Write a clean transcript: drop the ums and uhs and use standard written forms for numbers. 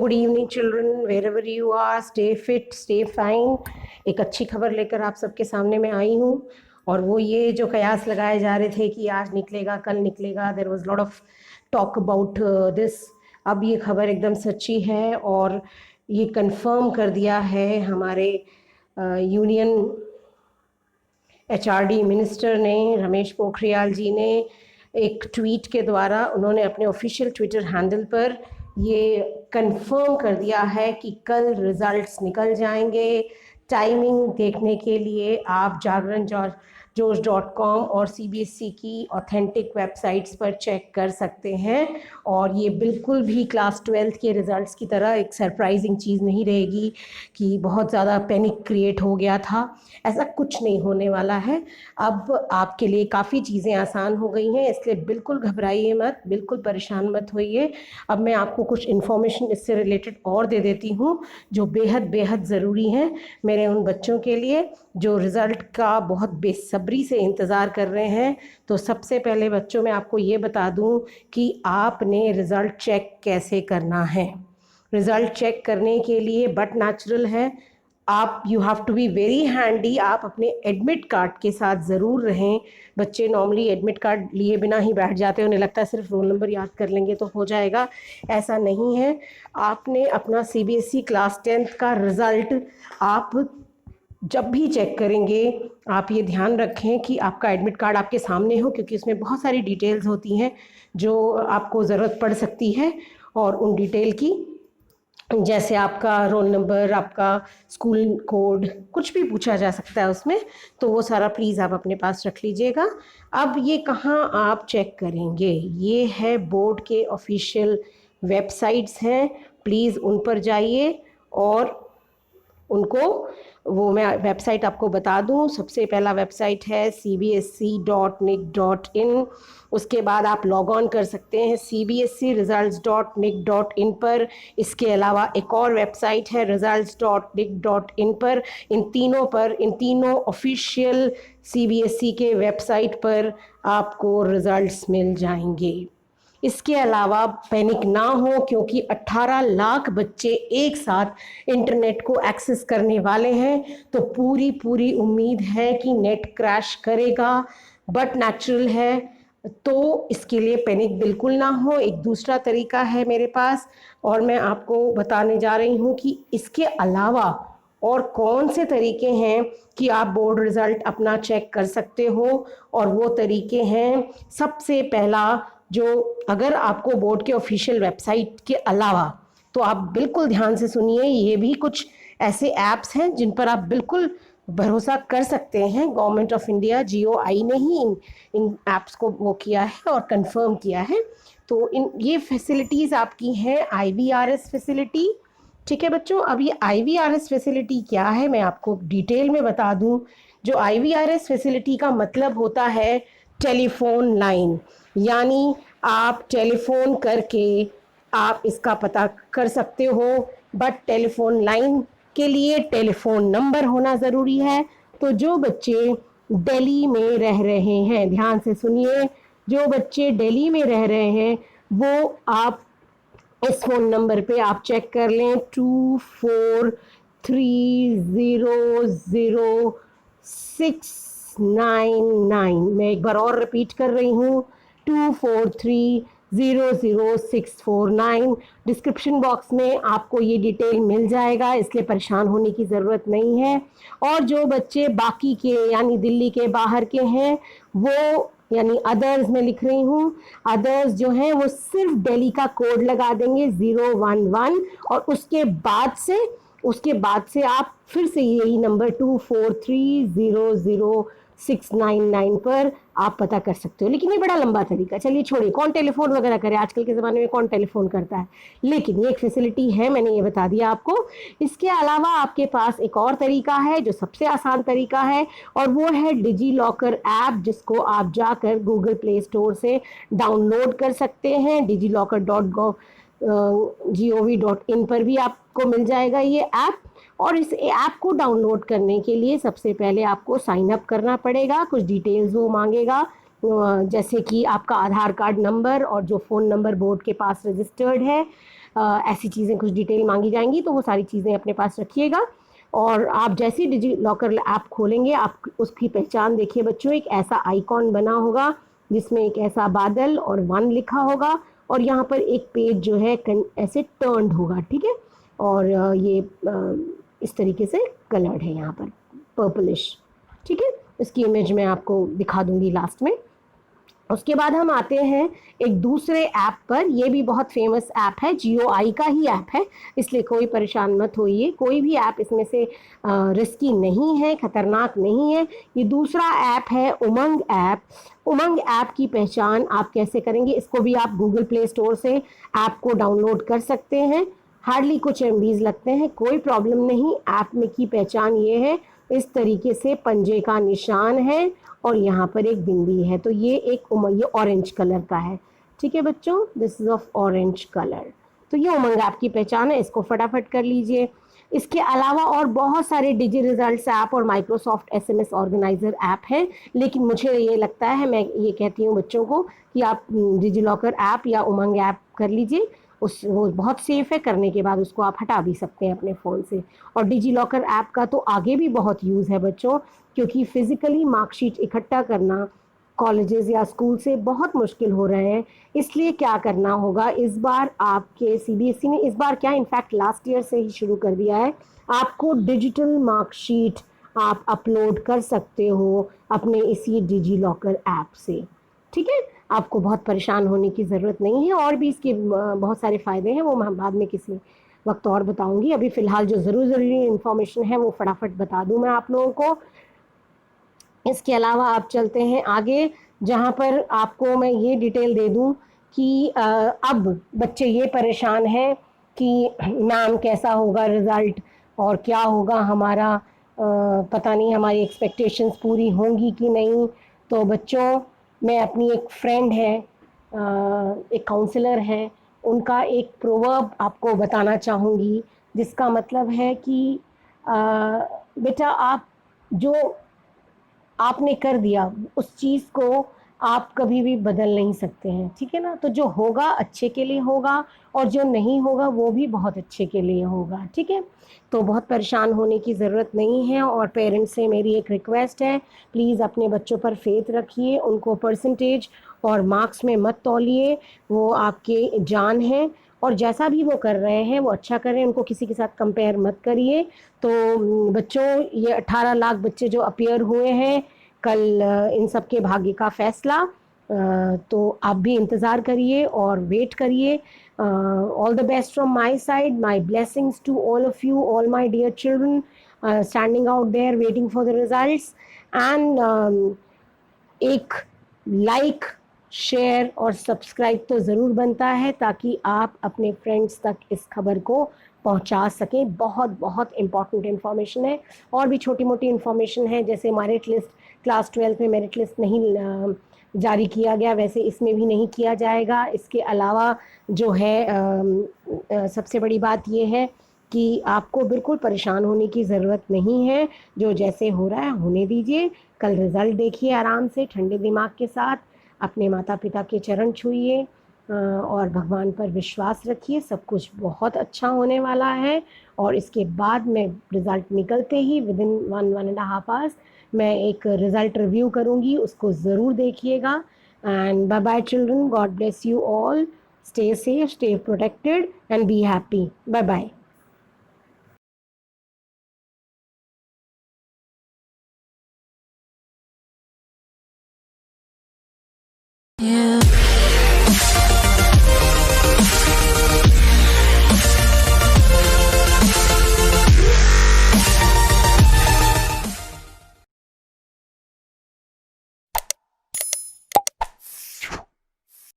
Good evening children, wherever you are, stay fit, stay fine. एक अच्छी खबर लेकर आप सबके सामने मैं आई हूँ, और वो ये जो कयास लगाए जा रहे थे कि आज निकलेगा, कल निकलेगा, there was lot of talk about this. अब ये खबर एकदम सच्ची है, और ये कंफर्म कर दिया है हमारे यूनियन एचआरडी मिनिस्टर ने, रमेश पोखरियाल जी ने। एक ट्वीट के द्वारा उन्होंने अपने ऑफिशियल ट्विटर हैंडल पर ये कंफर्म कर दिया है कि कल रिजल्ट्स निकल जाएंगे। टाइमिंग देखने के लिए आप जागरण जोश.com और सीबीएसई की ऑथेंटिक वेबसाइट्स पर चेक कर सकते हैं। और ये बिल्कुल भी क्लास 12th के रिज़ल्ट्स की तरह एक सरप्राइजिंग चीज़ नहीं रहेगी कि बहुत ज़्यादा पैनिक क्रिएट हो गया था। ऐसा कुछ नहीं होने वाला है। अब आपके लिए काफ़ी चीज़ें आसान हो गई हैं, इसलिए बिल्कुल घबराइए मत, बिल्कुल परेशान मत होइए। अब मैं आपको कुछ इन्फॉर्मेशन इससे रिलेटेड और दे देती हूँ जो बेहद बेहद ज़रूरी हैं मेरे उन बच्चों के लिए जो रिज़ल्ट का बहुत बेसब्री से इंतज़ार कर रहे हैं। तो सबसे पहले बच्चों, मैं आपको ये बता दूं कि आपने रिज़ल्ट चेक कैसे करना है। रिज़ल्ट चेक करने के लिए बट नेचुरल है, आप you have to be very handy. आप अपने एडमिट कार्ड के साथ ज़रूर रहें। बच्चे नॉर्मली एडमिट कार्ड लिए बिना ही बैठ जाते हैं, उन्हें लगता है सिर्फ रोल नंबर याद कर लेंगे तो हो जाएगा। ऐसा नहीं है। आपने अपना सीबीएसई क्लास 10th का रिज़ल्ट आप जब भी चेक करेंगे, आप ये ध्यान रखें कि आपका एडमिट कार्ड आपके सामने हो, क्योंकि उसमें बहुत सारी डिटेल्स होती हैं जो आपको ज़रूरत पड़ सकती है। और उन डिटेल की, जैसे आपका रोल नंबर, आपका स्कूल कोड, कुछ भी पूछा जा सकता है उसमें, तो वो सारा प्लीज़ आप अपने पास रख लीजिएगा। अब ये कहाँ आप चेक करेंगे? ये है बोर्ड के ऑफिशियल वेबसाइट्स हैं, प्लीज़ उन पर जाइए और उनको, वो मैं वेबसाइट आपको बता दूं। सबसे पहला वेबसाइट है cbsc.nic.in। उसके बाद आप लॉग ऑन कर सकते हैं cbscresults.nic.in पर। इसके अलावा एक और वेबसाइट है results.nic.in पर। इन तीनों ऑफिशियल सीबीएसई के वेबसाइट पर आपको रिज़ल्ट्स मिल जाएंगे। इसके अलावा पैनिक ना हो, क्योंकि 18 लाख बच्चे एक साथ इंटरनेट को एक्सेस करने वाले हैं, तो पूरी उम्मीद है कि नेट क्रैश करेगा, बट नेचुरल है, तो इसके लिए पैनिक बिल्कुल ना हो। एक दूसरा तरीका है मेरे पास, और मैं आपको बताने जा रही हूँ कि इसके अलावा और कौन से तरीके हैं कि आप बोर्ड रिज़ल्ट अपना चेक कर सकते हो। और वो तरीके हैं, सबसे पहला, जो अगर आपको बोर्ड के ऑफिशियल वेबसाइट के अलावा, तो आप बिल्कुल ध्यान से सुनिए, ये भी कुछ ऐसे ऐप्स हैं जिन पर आप बिल्कुल भरोसा कर सकते हैं। गवर्नमेंट ऑफ इंडिया GOI ने ही इन ऐप्स को वो किया है और कंफर्म किया है। तो ये फैसिलिटीज़ आपकी हैं IVRS फैसिलिटी। ठीक है बच्चों, अब ये IVRS फैसिलिटी क्या है मैं आपको डिटेल में बता दूं। जो IVRS फैसिलिटी का मतलब होता है टेलीफोन लाइन, यानी आप टेलीफोन करके आप इसका पता कर सकते हो, बट टेलीफोन लाइन के लिए टेलीफोन नंबर होना ज़रूरी है। तो जो बच्चे दिल्ली में रह रहे हैं, ध्यान से सुनिए, जो बच्चे दिल्ली में रह रहे हैं वो आप इस फ़ोन नंबर पे आप चेक कर लें 24300699। मैं एक बार और रिपीट कर रही हूँ, 24300649। डिस्क्रिप्शन बॉक्स में आपको ये डिटेल मिल जाएगा, इसलिए परेशान होने की ज़रूरत नहीं है। और जो बच्चे बाकी के यानी दिल्ली के बाहर के हैं, वो यानी अदर्स में लिख रही हूँ, अदर्स जो हैं वो सिर्फ दिल्ली का कोड लगा देंगे 011, और उसके बाद से आप फिर से यही नंबर 24300699 पर आप पता कर सकते हो। लेकिन ये बड़ा लंबा तरीका, चलिए छोड़िए, कौन टेलीफोन वगैरह करे, आजकल के ज़माने में कौन टेलीफोन करता है। लेकिन ये एक फैसिलिटी है, मैंने ये बता दिया आपको। इसके अलावा आपके पास एक और तरीका है जो सबसे आसान तरीका है, और वो है डिजी लॉकर ऐप, जिसको आप जाकर गूगल प्ले स्टोर से डाउनलोड कर सकते हैं। digilockergov.in पर भी आपको मिल जाएगा ये ऐप। और इस ऐप को डाउनलोड करने के लिए सबसे पहले आपको साइन अप करना पड़ेगा। कुछ डिटेल्स वो मांगेगा, जैसे कि आपका आधार कार्ड नंबर और जो फ़ोन नंबर बोर्ड के पास रजिस्टर्ड है, ऐसी चीज़ें कुछ डिटेल मांगी जाएंगी, तो वो सारी चीज़ें अपने पास रखिएगा। और आप जैसे ही डिजी लॉकर ऐप खोलेंगे, आप उसकी पहचान देखिए बच्चों, एक ऐसा आइकॉन बना होगा जिसमें एक ऐसा बादल और 1 लिखा होगा, और यहाँ पर एक पेज जो है ऐसे टर्न्ड होगा, ठीक है। और ये इस तरीके से कलर्ड है यहाँ पर पर्पलिश, ठीक है। इसकी इमेज मैं आपको दिखा दूंगी लास्ट में। उसके बाद हम आते हैं एक दूसरे ऐप पर। ये भी बहुत फेमस ऐप है, GOI का ही ऐप है, इसलिए कोई परेशान मत होइए। कोई भी ऐप इसमें से रिस्की नहीं है, खतरनाक नहीं है। ये दूसरा ऐप है उमंग ऐप। उमंग ऐप की पहचान आप कैसे करेंगे, इसको भी आप गूगल प्ले स्टोर से ऐप को डाउनलोड कर सकते हैं। हार्डली कुछ MBs लगते हैं, कोई प्रॉब्लम नहीं। ऐप में की पहचान ये है, इस तरीके से पंजे का निशान है और यहाँ पर एक बिंदी है, तो ये ये ऑरेंज कलर का है, ठीक है बच्चों, this is of orange colour. तो ये उमंग ऐप की पहचान है, इसको फटाफट कर लीजिए। इसके अलावा और बहुत सारे डिजी रिजल्ट्स ऐप और माइक्रोसॉफ्ट SMS ऑर्गेनाइजर ऐप है, लेकिन मुझे ये लगता है, मैं ये कहती हूँ बच्चों को कि आप डिजी लॉकर ऐप या उमंग ऐप कर लीजिए। वो बहुत सेफ है, करने के बाद उसको आप हटा भी सकते हैं अपने फ़ोन से। और डिजी लॉकर ऐप का तो आगे भी बहुत यूज़ है बच्चों, क्योंकि फिज़िकली मार्कशीट इकट्ठा करना कॉलेजेस या स्कूल से बहुत मुश्किल हो रहे हैं। इसलिए क्या करना होगा, इस बार आपके CBSE ने, इस बार क्या इनफैक्ट लास्ट ईयर से ही शुरू कर दिया है, आपको डिजिटल मार्कशीट आप अपलोड कर सकते हो अपने इसी डिजी लॉकर ऐप से, ठीक है। आपको बहुत परेशान होने की ज़रूरत नहीं है, और भी इसके बहुत सारे फ़ायदे हैं, वो मैं बाद में किसी वक्त और बताऊंगी। अभी फ़िलहाल जो ज़रूरी इन्फॉर्मेशन है वो फटाफट बता दूं मैं आप लोगों को। इसके अलावा आप चलते हैं आगे, जहाँ पर आपको मैं ये डिटेल दे दूं कि अब बच्चे ये परेशान हैं कि मैम कैसा होगा रिज़ल्ट और क्या होगा हमारा, पता नहीं हमारी एक्सपेक्टेशंस पूरी होंगी कि नहीं। तो बच्चों, मैं अपनी एक फ्रेंड है, एक काउंसलर है, उनका एक प्रोवर्ब आपको बताना चाहूँगी, जिसका मतलब है कि बेटा, आप जो आपने कर दिया उस चीज़ को आप कभी भी बदल नहीं सकते हैं, ठीक है ना। तो जो होगा अच्छे के लिए होगा, और जो नहीं होगा वो भी बहुत अच्छे के लिए होगा, ठीक है। तो बहुत परेशान होने की ज़रूरत नहीं है। और पेरेंट्स से मेरी एक रिक्वेस्ट है, प्लीज़ अपने बच्चों पर फेथ रखिए, उनको परसेंटेज और मार्क्स में मत तौलिए, वो आपके जान हैं, और जैसा भी वो कर रहे हैं वो अच्छा कर रहे हैं, उनको किसी के साथ कंपेयर मत करिए। तो बच्चों, ये 18 लाख बच्चे जो अपीयर हुए हैं कल, इन सब के भाग्य का फैसला, तो आप भी इंतज़ार करिए और वेट करिए। All the best from my side, my blessings to all of you, all my dear children standing out there waiting for the results. And एक लाइक, शेयर और सब्सक्राइब तो ज़रूर बनता है, ताकि आप अपने फ्रेंड्स तक इस खबर को पहुंचा सकें। बहुत बहुत इम्पॉर्टेंट इन्फॉर्मेशन है। और भी छोटी मोटी इन्फॉर्मेशन है, जैसे मेरिट लिस्ट, क्लास 12 में मेरिट लिस्ट नहीं जारी किया गया, वैसे इसमें भी नहीं किया जाएगा। इसके अलावा जो है सबसे बड़ी बात ये है कि आपको बिल्कुल परेशान होने की ज़रूरत नहीं है, जो जैसे हो रहा है होने दीजिए। कल रिज़ल्ट देखिए आराम से, ठंडे दिमाग के साथ, अपने माता पिता के चरण छूइए और भगवान पर विश्वास रखिए, सब कुछ बहुत अच्छा होने वाला है। और इसके बाद में रिज़ल्ट निकलते ही विदिन 1-1.5 आवर्स मैं एक रिज़ल्ट रिव्यू करूँगी, उसको ज़रूर देखिएगा। And bye bye children, God bless you all, stay safe, stay protected and be happy. Bye bye.